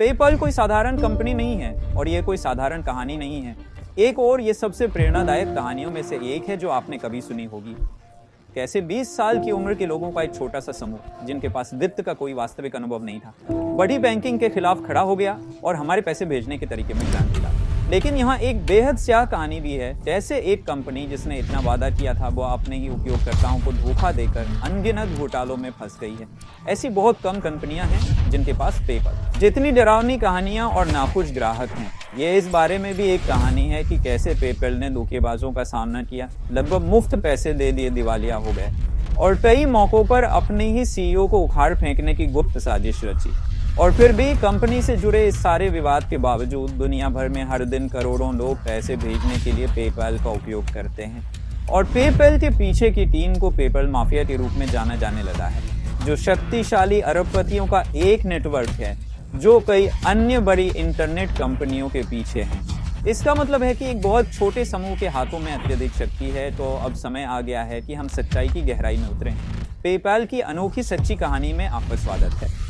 PayPal कोई साधारण company नहीं है और ये कोई साधारण कहानी नहीं है। एक और ये सबसे प्रेरणादायक कहानियों में से एक है जो आपने कभी सुनी होगी। कैसे 20 साल की उम्र के लोगों का एक छोटा सा समूह, जिनके पास वित्त का कोई वास्तविक अनुभव नहीं था, बड़ी बैंकिंग के खिलाफ खड़ा हो गया और हमारे पैसे भेजने के तरीके में क्रांति ला। लेकिन यहाँ एक बेहद स्याह कहानी भी है। जैसे एक कंपनी जिसने इतना वादा किया था, वो अपने ही उपयोगकर्ताओं को धोखा देकर अनगिनत घोटालों में फंस गई है। ऐसी बहुत कम कंपनियां हैं जिनके पास पेपल जितनी डरावनी कहानियां और नाखुश ग्राहक हैं। ये इस बारे में भी एक कहानी है कि कैसे पेपल ने धोखेबाजों का सामना किया, लगभग मुफ्त पैसे दे दिए, दिवालिया हो गए और कई मौकों पर अपने ही सीईओ को उखाड़ फेंकने की गुप्त साजिश रची। और फिर भी कंपनी से जुड़े इस सारे विवाद के बावजूद दुनिया भर में हर दिन करोड़ों लोग पैसे भेजने के लिए पेपल का उपयोग करते हैं। और पेपल के पीछे की टीम को पेपल माफिया के रूप में जाना जाने लगा है, जो शक्तिशाली अरबपतियों का एक नेटवर्क है जो कई अन्य बड़ी इंटरनेट कंपनियों के पीछे है। इसका मतलब है कि एक बहुत छोटे समूह के हाथों में अत्यधिक शक्ति है। तो अब समय आ गया है कि हम सच्चाई की गहराई में उतरें। पेपल की अनोखी सच्ची कहानी में आपका स्वागत है।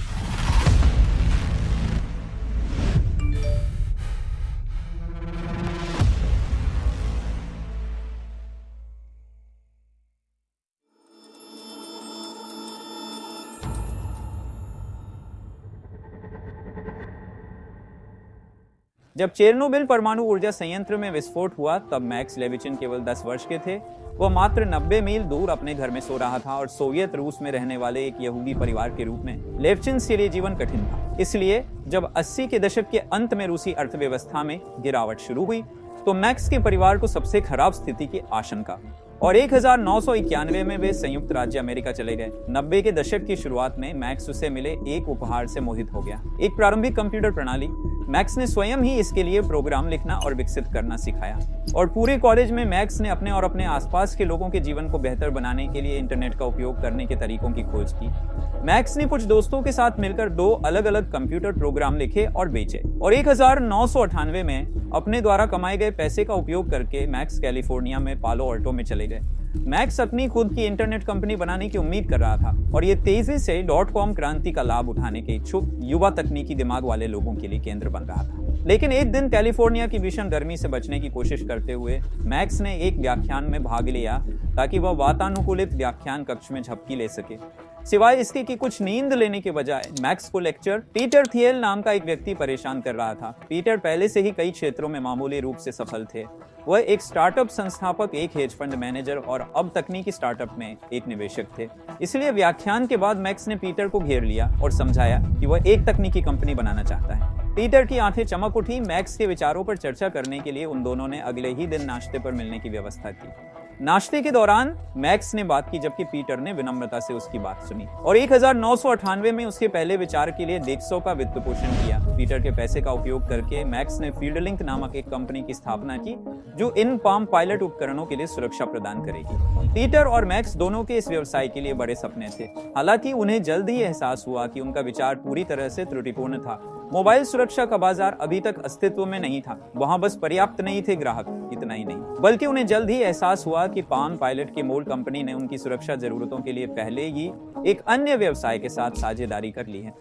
जब चेरनोबिल परमाणु ऊर्जा संयंत्र में विस्फोट हुआ, तब मैक्स लेविचिन केवल 10 वर्ष के थे। वह मात्र 90 मील दूर अपने घर में सो रहा था और सोवियत रूस में रहने वाले एक यहूदी परिवार के रूप में लेविचिन के लिए जीवन कठिन था। इसलिए जब 80 के दशक के अंत में रूसी अर्थव्यवस्था में गिरावट शुरू हुई, तो मैक्स के परिवार को सबसे खराब स्थिति की आशंका और 1991 में वे संयुक्त राज्य अमेरिका चले गए। 90 के दशक की शुरुआत में मैक्स उसे मिले एक उपहार से मोहित हो गया, एक प्रारंभिक कंप्यूटर प्रणाली। मैक्स ने स्वयं ही इसके लिए प्रोग्राम लिखना और विकसित करना सिखाया और पूरे कॉलेज में मैक्स ने अपने और अपने आसपास के लोगों के जीवन को बेहतर बनाने के लिए इंटरनेट का उपयोग करने के तरीकों की खोज की। मैक्स ने कुछ दोस्तों के साथ मिलकर 2 अलग-अलग कंप्यूटर प्रोग्राम लिखे और बेचे और 1998 में अपने द्वारा कमाए गए पैसे का उपयोग करके मैक्स कैलिफोर्निया में पालो अल्टो में चले गए। मैक्स अपनी खुद की इंटरनेट कंपनी बनाने की उम्मीद कर रहा था और ये तेजी से .com क्रांति का लाभ उठाने के इच्छुक युवा तकनीकी दिमाग वाले लोगों के लिए केंद्र बन रहा था। लेकिन एक दिन कैलिफोर्निया की भीषण गर्मी से बचने की कोशिश करते हुए मैक्स ने एक व्याख्यान में भाग लिया ताकि वह वातानुकूलित व्याख्यान कक्ष में झपकी ले सके। सिवाय इसके कि कुछ नींद लेने के बजाय मैक्स को लेक्चर पीटर थियल नाम का एक व्यक्ति परेशान कर रहा था। पीटर पहले से ही कई क्षेत्रों में मामूली रूप से सफल थे। वह एक स्टार्टअप संस्थापक, एक हेज फंड मैनेजर और अब तकनीकी स्टार्टअप में एक निवेशक थे। इसलिए व्याख्यान के बाद मैक्स ने पीटर को घेर लिया और समझाया कि वह एक तकनीकी कंपनी बनाना चाहता है। पीटर की आंखें चमक उठी। मैक्स के विचारों पर चर्चा करने के लिए उन दोनों ने अगले ही दिन नाश्ते पर मिलने की व्यवस्था की। नाश्ते के दौरान मैक्स ने बात की, जबकि पीटर ने विनम्रता से उसकी बात सुनी और 1998 में उसके पहले विचार के लिए 150 का वित्त पोषण किया। पीटर के पैसे का उपयोग करके मैक्स ने फील्डलिंक नामक एक कंपनी की स्थापना की जो इन पाम पायलट उपकरणों के लिए सुरक्षा प्रदान करेगी। पीटर और मैक्स दोनों के इस व्यवसाय के लिए बड़े सपने थे। हालांकि उन्हें जल्द ही एहसास हुआ कि उनका विचार पूरी तरह से त्रुटिपूर्ण था। मोबाइल सुरक्षा का बाजार अभी तक अस्तित्व में नहीं था, वहां बस पर्याप्त नहीं थे ग्राहक। इतना ही नहीं, बल्कि उन्हें जल्द ही एहसास हुआ कि पाम पायलट की मूल कंपनी ने उनकी सुरक्षा जरूरतों के लिए पहले ही एक अन्य व्यवसाय के साथ साझेदारी कर ली है।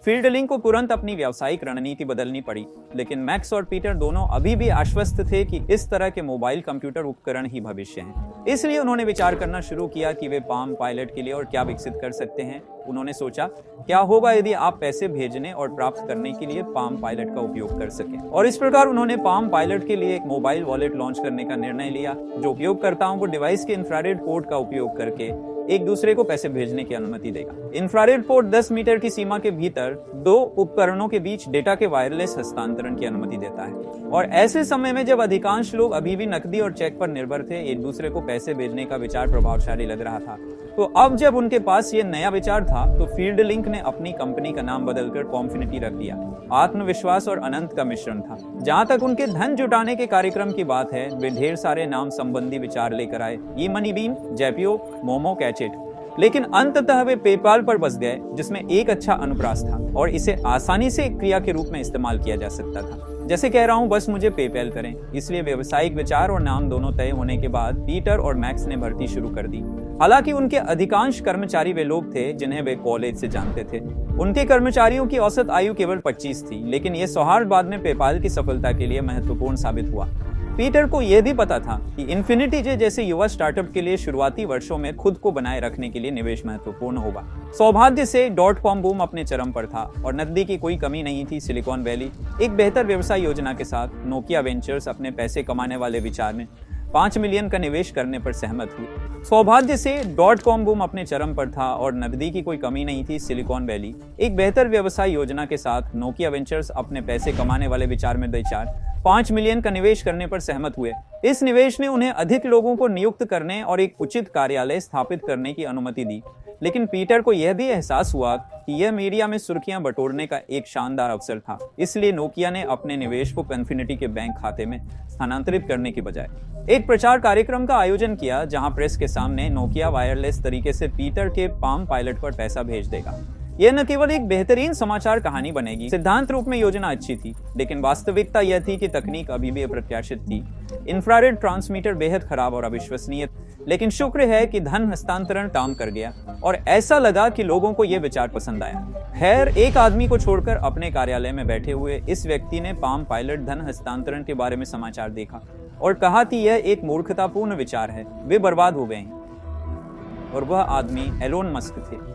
फील्डलिंक को तुरंत अपनी व्यावसायिक रणनीति बदलनी पड़ी, लेकिन मैक्स और पीटर दोनों अभी भी आश्वस्त थे कि इस तरह के मोबाइल कंप्यूटर उपकरण ही भविष्य हैं। इसलिए उन्होंने विचार करना शुरू किया कि वे पाम पायलट के लिए और क्या विकसित कर सकते हैं। उन्होंने सोचा, क्या होगा यदि आप पैसे भेजने और प्राप्त करने के लिए पाम पायलट का उपयोग कर सकें। और इस प्रकार उन्होंने पाम पायलट के लिए एक मोबाइल वॉलेट लॉन्च करने का निर्णय लिया जो उपयोगकर्ताओं को डिवाइस के इंफ्रारेड पोर्ट का उपयोग करके एक दूसरे को पैसे भेजने की अनुमति देगा। इंफ्रारेड पोर्ट 10 मीटर की सीमा के भीतर 2 उपकरणों के बीच डेटा के वायरलेस हस्तांतरण की अनुमति देता है। और ऐसे समय में जब अधिकांश लोग अभी भी नकदी और चेक पर निर्भर थे, एक दूसरे को पैसे भेजने का विचार प्रभावशाली लग रहा था। तो अब जब उनके पास ये नया विचार था, तो फील्डलिंक ने अपनी कंपनी का नाम बदलकर कॉम्फिनिटी रख दिया। आत्मविश्वास और अनंत का मिश्रण था। जहां तक उनके धन जुटाने के कार्यक्रम की बात है, वे ढेर सारे नाम संबंधी विचार लेकर आए। ई मनी बीन, जैपियो, मोमो कैचेट। लेकिन अंततः वे पेपाल पर बस गए, जिसमें एक अच्छा अनुप्रास था और इसे आसानी से एक क्रिया के रूप में इस्तेमाल किया जा सकता था। जैसे कह रहा हूं, बस मुझे पेपैल करें। इसलिए व्यावसायिक विचार और नाम दोनों तय होने के बाद पीटर और मैक्स ने भर्ती शुरू कर दी। हालांकि उनके अधिकांश कर्मचारी वे लोग थे जिन्हें वे कॉलेज से जानते थे। उनके कर्मचारियों की औसत आयु केवल 25 थी, लेकिन यह सौहार्द बाद में पेपाल की सफलता के लिए महत्वपूर्ण साबित हुआ। पीटर को यह भी पता था कि इन्फिनिटी जे जैसे युवा स्टार्टअप के लिए शुरुआती वर्षों में खुद को बनाए रखने के लिए निवेश महत्वपूर्ण होगा। सौभाग्य से .com बूम अपने चरम पर था और नकदी की कोई कमी नहीं थी। सिलिकॉन वैली एक बेहतर व्यवसाय योजना के साथ नोकिया वेंचर्स अपने पैसे कमाने वाले विचार में 5 मिलियन का निवेश करने पर सहमत हुई। सौभाग्य से .com बूम अपने चरम पर था और नकदी की कोई कमी नहीं थी। सिलिकॉन वैली एक बेहतर व्यवसाय योजना के साथ नोकिया वेंचर्स अपने पैसे कमाने वाले विचार में 5 मिलियन का निवेश करने पर सहमत हुए। इस निवेश ने उन्हें अधिक लोगों को नियुक्त करने और एक उचित कार्यालय स्थापित करने की अनुमति दी। लेकिन पीटर को यह भी एहसास हुआ कि यह मीडिया में सुर्खियां बटोरने का एक शानदार अवसर था। इसलिए नोकिया ने अपने निवेश को इन्फिनिटी के बैंक खाते में स्थानांतरित करने की बजाय एक प्रचार कार्यक्रम का आयोजन किया, जहां प्रेस के सामने नोकिया वायरलेस तरीके से पीटर के पाम पायलट पर पैसा भेज देगा। यह न केवल एक बेहतरीन समाचार कहानी बनेगी, सिद्धांत रूप में योजना अच्छी थी, लेकिन वास्तविकता यह थी कि तकनीक अभी भी अप्रत्याशित थी। इंफ्रारेड ट्रांसमीटर बेहद खराब और अविश्वसनीय, लेकिन शुक्र है कि धन हस्तांतरण काम कर गया और ऐसा लगा कि लोगों को यह विचार पसंद आया। खैर, एक आदमी को छोड़कर अपने कार्यालय में बैठे हुए इस व्यक्ति ने पाम पायलट धन हस्तांतरण के बारे में समाचार देखा और कहा कि यह एक मूर्खतापूर्ण विचार है, वे बर्बाद हो गए हैं। और वह आदमी एलोन मस्क थे।